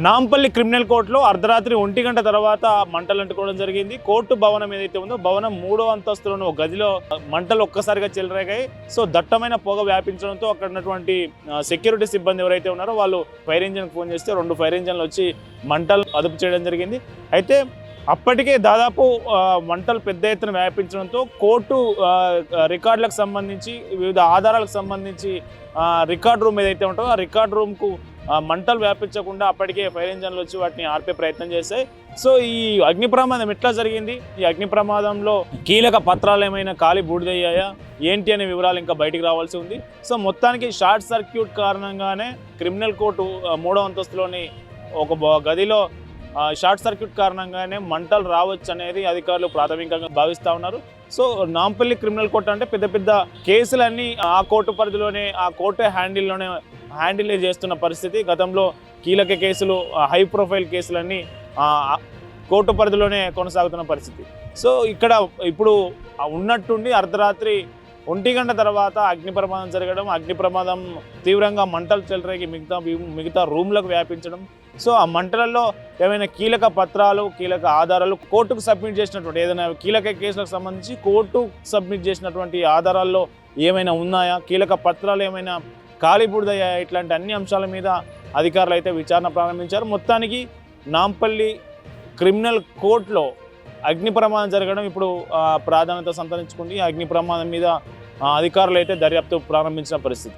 Nampally criminal కోర్టులో అర్ధరాత్రి 1 గంట తర్వాత మంటలు అంటుకోవడం జరిగింది. కోర్టు భవనం ఏదైతే ఉందో భవనం 3వ అంతస్తులోని ఒక గదిలో మంటలు ఒక్కసారిగా చెలరేగాయి. సో దట్టమైన పొగ వ్యాపించడంతో అక్కడ ఉన్నటువంటి సెక్యూరిటీ సిబ్బంది ఎవరైతే ఉన్నారో వాళ్ళు ఫైర్ ఇంజిన్కి ఫోన్ చేస్తే 2 ఫైర్ ఇంజిన్లు వచ్చి మంటలు అదుపు చేయడం జరిగింది. అయితే అప్పటికే దాదాపు మంటలు పెద్ద ఎత్తున వ్యాపించడంతో కోర్టు రికార్డులకు సంబంధించి వివిధ ఆధారాలకు సంబంధించి రికార్డ్ రూమ్ ఏదైతే ఉంటుందో ఆ రికార్డ్ రూమ్కు మంటలు వ్యాపించకుండా అప్పటికే ఫైర్ ఇంజన్లు వచ్చి వాటిని ఆర్పే ప్రయత్నం చేశాయి. సో ఈ అగ్ని ప్రమాదం ఎట్లా జరిగింది, ఈ అగ్ని ప్రమాదంలో కీలక పత్రాలు ఏమైనా కాలి బూడిదయ్యాయా ఏంటి అనే వివరాలు ఇంకా బయటికి రావాల్సి ఉంది. సో మొత్తానికి షార్ట్ సర్క్యూట్ కారణంగానే క్రిమినల్ కోర్టు 3వ అంతస్తులోని ఒక గదిలో షార్ట్ సర్క్యూట్ కారణంగానే మంటలు రావచ్చు అనేది అధికారులు ప్రాథమికంగా భావిస్తూ ఉన్నారు. సో నాంపల్లి క్రిమినల్ కోర్టు అంటే పెద్ద పెద్ద కేసులన్నీ ఆ కోర్టు పరిధిలోనే ఆ కోర్టు హ్యాండిల్ చేస్తున్న పరిస్థితి. గతంలో కీలక కేసులు హై ప్రొఫైల్ కేసులన్నీ కోర్టు పరిధిలోనే కొనసాగుతున్న పరిస్థితి. సో ఇక్కడ ఇప్పుడు ఉన్నట్టుండి అర్ధరాత్రి 1 గంట తర్వాత అగ్ని ప్రమాదం జరగడం, అగ్ని ప్రమాదం తీవ్రంగా మంటలు చెలరేగి మిగతా రూమ్లకు వ్యాపించడం. సో ఆ మంటలలో ఏమైనా కీలక పత్రాలు, కీలక ఆధారాలు కోర్టుకు సబ్మిట్ చేసినటువంటి ఏదైనా కీలక కేసులకు సంబంధించి కోర్టు సబ్మిట్ చేసినటువంటి ఆధారాల్లో ఏమైనా ఉన్నాయా, కీలక పత్రాలు ఏమైనా కాలిబూడిదయ్యాయా, ఇట్లాంటి అన్ని అంశాల మీద అధికారులు అయితే విచారణ ప్రారంభించారు. మొత్తానికి నాంపల్లి క్రిమినల్ కోర్టులో అగ్ని ప్రమాదం జరగడం ఇప్పుడు ప్రాధాన్యత సంతరించుకుంది. అగ్ని ప్రమాదం మీద అధికారులు అయితే దర్యాప్తు ప్రారంభించిన పరిస్థితి.